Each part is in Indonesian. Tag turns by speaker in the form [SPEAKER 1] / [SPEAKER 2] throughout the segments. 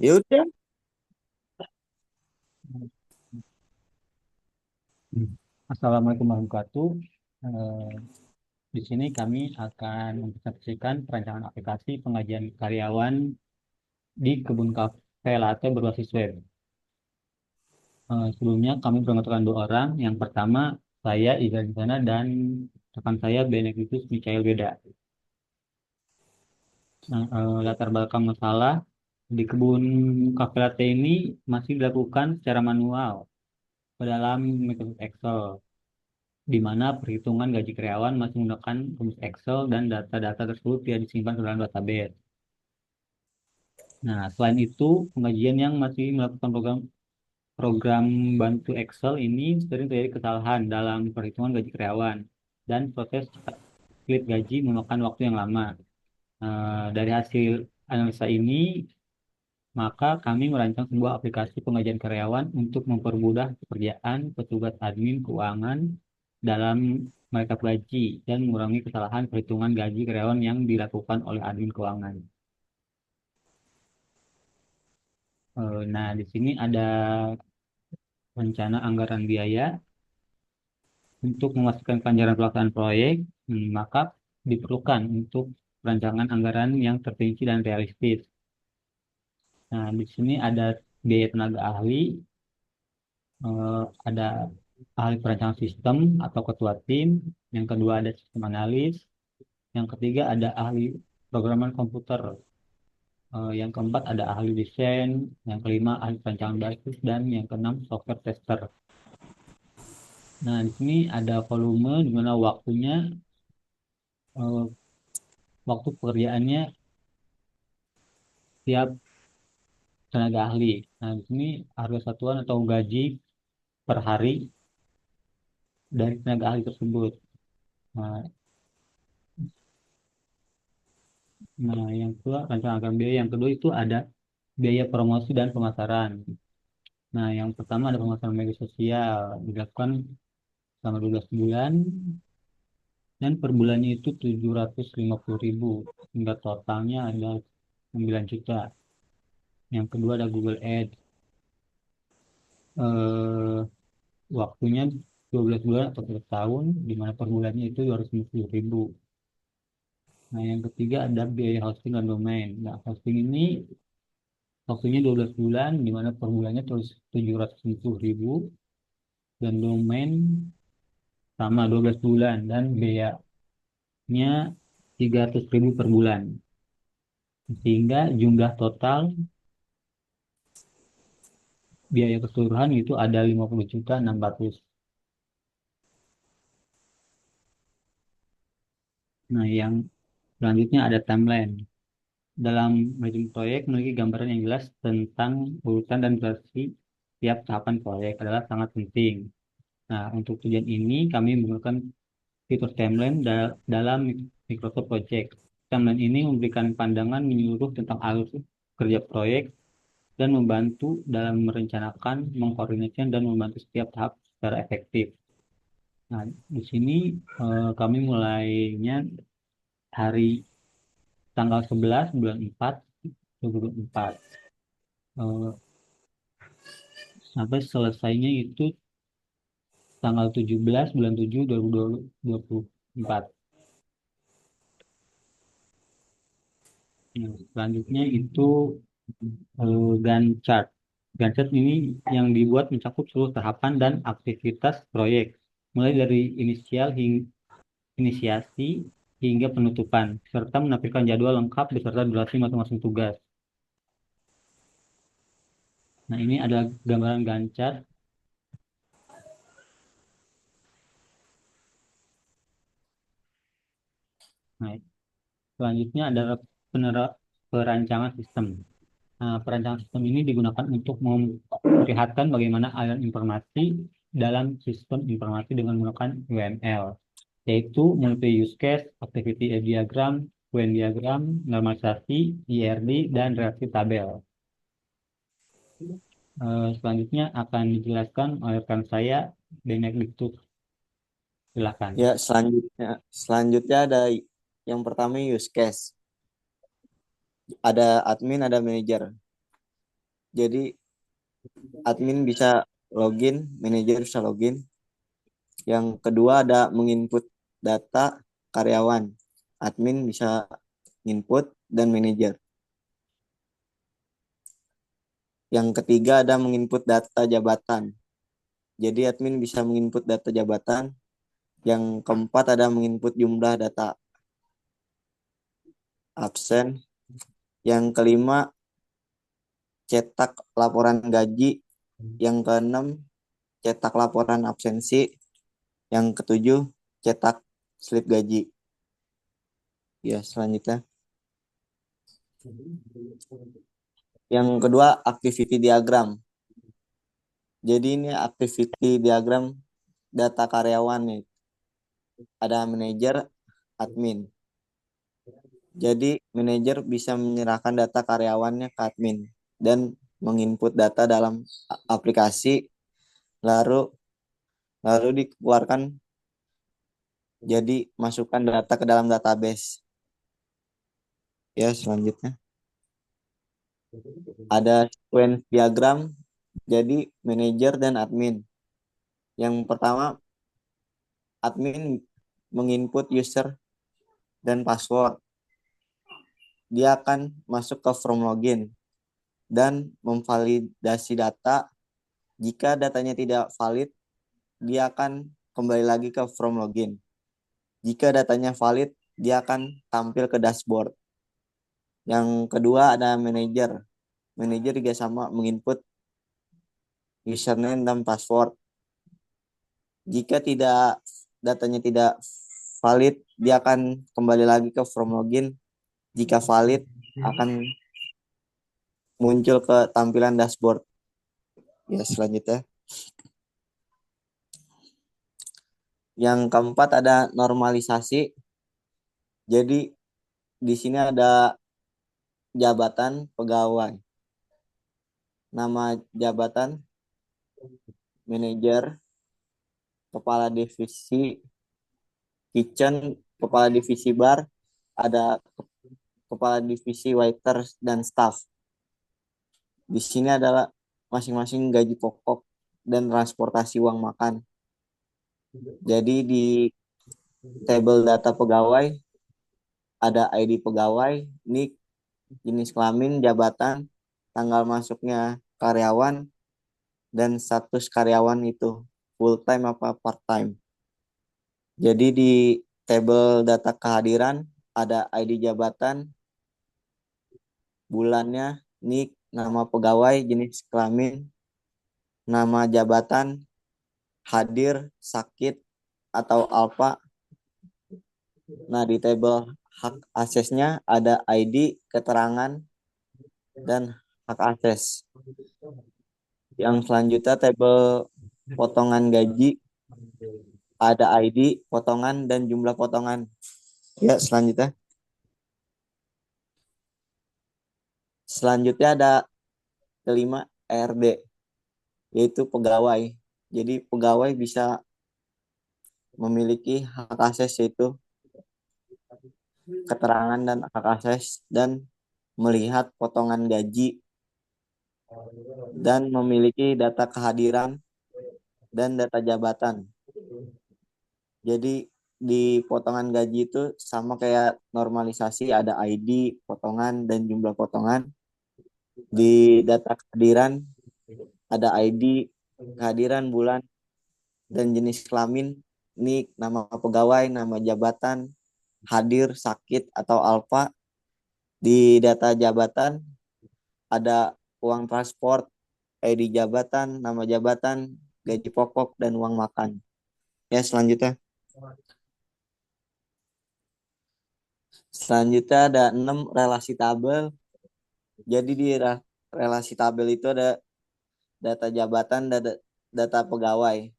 [SPEAKER 1] Ya udah.
[SPEAKER 2] Assalamualaikum warahmatullahi wabarakatuh. Eh, di sini kami akan mempresentasikan perancangan aplikasi pengajian karyawan di kebun kafe latte berbasis web. Sebelumnya kami beranggotakan dua orang. Yang pertama saya Iza Sana dan rekan saya Benedictus Mikael Beda. Nah, latar belakang masalah di kebun kafe latte ini masih dilakukan secara manual ke dalam Microsoft Excel, di mana perhitungan gaji karyawan masih menggunakan rumus Excel dan data-data tersebut tidak disimpan ke dalam database. Nah, selain itu, pengajian yang masih melakukan program program bantu Excel ini sering terjadi kesalahan dalam perhitungan gaji karyawan dan proses slip gaji memakan waktu yang lama. Dari hasil analisa ini, maka kami merancang sebuah aplikasi pengajian karyawan untuk mempermudah pekerjaan petugas admin keuangan dalam mereka gaji dan mengurangi kesalahan perhitungan gaji karyawan yang dilakukan oleh admin keuangan. Nah, di sini ada rencana anggaran biaya untuk memastikan kelancaran pelaksanaan proyek, maka diperlukan untuk perancangan anggaran yang terperinci dan realistis. Nah, di sini ada biaya tenaga ahli, ada ahli perancangan sistem atau ketua tim, yang kedua ada sistem analis, yang ketiga ada ahli programan komputer, yang keempat ada ahli desain, yang kelima ahli perancangan basis, dan yang keenam software tester. Nah, di sini ada volume di mana eh, waktu pekerjaannya tiap tenaga ahli. Nah, di sini harga satuan atau gaji per hari dari tenaga ahli tersebut. Nah, yang kedua rancangan anggaran biaya. Yang kedua itu ada biaya promosi dan pemasaran. Nah, yang pertama ada pemasaran media sosial dilakukan selama 12 bulan dan per bulannya itu 750.000 hingga totalnya ada 9 juta. Yang kedua ada Google Ads. Eh, Waktunya 12 bulan atau 1 tahun, di mana per bulannya itu 250.000. Nah, yang ketiga ada biaya hosting dan domain. Nah, hosting ini waktunya 12 bulan, di mana per bulannya terus 750.000, dan domain sama 12 bulan, dan biayanya 300.000 per bulan. Sehingga jumlah total biaya keseluruhan itu ada 50.600. Nah, yang selanjutnya ada timeline. Dalam manajemen proyek, memiliki gambaran yang jelas tentang urutan dan durasi tiap tahapan proyek adalah sangat penting. Nah, untuk tujuan ini, kami menggunakan fitur timeline dalam Microsoft Project. Timeline ini memberikan pandangan menyeluruh tentang alur kerja proyek dan membantu dalam merencanakan, mengkoordinasikan, dan membantu setiap tahap secara efektif. Nah, di sini kami mulainya hari tanggal 11 bulan 4 2024. Eh, Sampai selesainya itu tanggal 17 bulan 7 2024. Nah, selanjutnya itu Gantt chart. Gantt chart ini yang dibuat mencakup seluruh tahapan dan aktivitas proyek, mulai dari inisiasi hingga penutupan, serta menampilkan jadwal lengkap beserta durasi masing-masing tugas. Nah, ini adalah gambaran Gantt chart. Nah, selanjutnya adalah perancangan sistem. Nah, perancangan sistem ini digunakan untuk memperlihatkan bagaimana aliran informasi dalam sistem informasi dengan menggunakan UML, yaitu multi use case, activity diagram, Venn diagram, normalisasi, IRD, dan reaksi tabel. Selanjutnya akan dijelaskan oleh rekan saya, Benedictus. Silakan.
[SPEAKER 1] Ya, selanjutnya ada yang pertama use case. Ada admin, ada manajer. Jadi admin bisa login, manajer bisa login. Yang kedua ada menginput data karyawan. Admin bisa input dan manajer. Yang ketiga ada menginput data jabatan. Jadi admin bisa menginput data jabatan. Yang keempat ada menginput jumlah data absen. Yang kelima cetak laporan gaji. Yang keenam cetak laporan absensi. Yang ketujuh cetak slip gaji. Ya, selanjutnya. Yang kedua activity diagram. Jadi ini activity diagram data karyawan nih. Ada manajer, admin. Jadi manajer bisa menyerahkan data karyawannya ke admin dan menginput data dalam aplikasi, lalu lalu dikeluarkan jadi masukkan data ke dalam database. Ya, selanjutnya ada sequence diagram. Jadi manajer dan admin. Yang pertama, admin menginput user dan password. Dia akan masuk ke from login dan memvalidasi data. Jika datanya tidak valid, dia akan kembali lagi ke from login. Jika datanya valid, dia akan tampil ke dashboard. Yang kedua ada manajer. Manajer juga sama menginput username dan password. Jika datanya tidak valid, dia akan kembali lagi ke from login. Jika valid, akan muncul ke tampilan dashboard. Ya, selanjutnya. Yang keempat ada normalisasi. Jadi di sini ada jabatan pegawai. Nama jabatan manajer, kepala divisi kitchen, kepala divisi bar, ada kepala divisi waiter dan staff. Di sini adalah masing-masing gaji pokok dan transportasi uang makan. Jadi di tabel data pegawai ada ID pegawai, NIK, jenis kelamin, jabatan, tanggal masuknya karyawan, dan status karyawan itu full time apa part time. Jadi di tabel data kehadiran ada ID jabatan, bulannya, NIK, nama pegawai, jenis kelamin, nama jabatan, hadir, sakit, atau alfa. Nah, di tabel hak aksesnya ada ID, keterangan, dan hak akses. Yang selanjutnya tabel potongan gaji, ada ID, potongan, dan jumlah potongan. Ya, selanjutnya. Selanjutnya ada kelima RD, yaitu pegawai. Jadi pegawai bisa memiliki hak akses yaitu keterangan dan hak akses dan melihat potongan gaji dan memiliki data kehadiran dan data jabatan. Jadi di potongan gaji itu sama kayak normalisasi, ada ID, potongan, dan jumlah potongan. Di data kehadiran ada ID, kehadiran bulan, dan jenis kelamin, NIK, nama pegawai, nama jabatan, hadir, sakit, atau alfa. Di data jabatan ada uang transport, ID jabatan, nama jabatan, gaji pokok, dan uang makan. Ya, selanjutnya. Selanjutnya ada 6 relasi tabel. Jadi di relasi tabel itu ada data jabatan, data pegawai.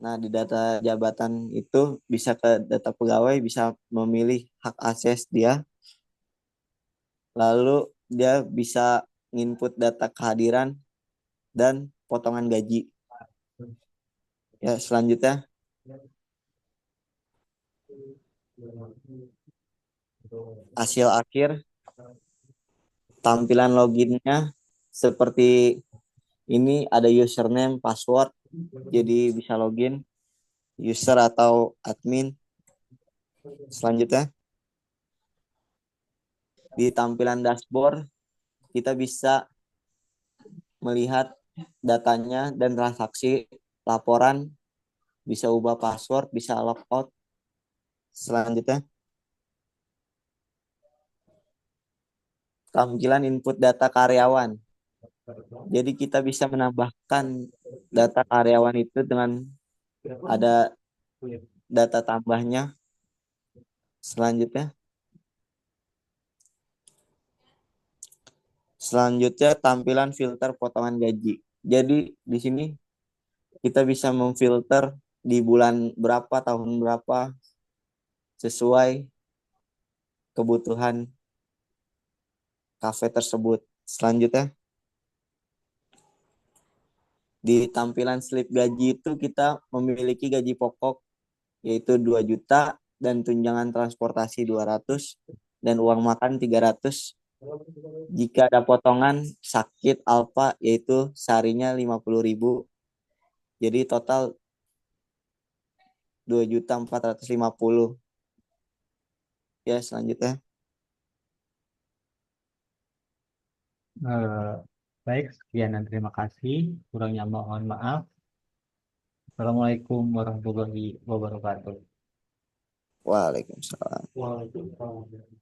[SPEAKER 1] Nah, di data jabatan itu bisa ke data pegawai, bisa memilih hak akses dia. Lalu dia bisa input data kehadiran dan potongan gaji. Ya, selanjutnya hasil akhir, tampilan loginnya, seperti ini ada username, password, jadi bisa login user atau admin. Selanjutnya, di tampilan dashboard, kita bisa melihat datanya dan transaksi laporan, bisa ubah password, bisa logout. Selanjutnya, tampilan input data karyawan. Jadi kita bisa menambahkan data karyawan itu dengan ada data tambahnya. Selanjutnya, tampilan filter potongan gaji. Jadi di sini kita bisa memfilter di bulan berapa, tahun berapa, sesuai kebutuhan kafe tersebut. Selanjutnya, di tampilan slip gaji itu kita memiliki gaji pokok yaitu 2 juta dan tunjangan transportasi 200 dan uang makan 300. Jika ada potongan sakit alfa yaitu seharinya 50.000. Jadi total 2.450.000. Ya, selanjutnya.
[SPEAKER 2] Eh, Baik, sekian dan terima kasih. Kurangnya mohon maaf. Assalamualaikum warahmatullahi wabarakatuh.
[SPEAKER 1] Waalaikumsalam.
[SPEAKER 2] Waalaikumsalam.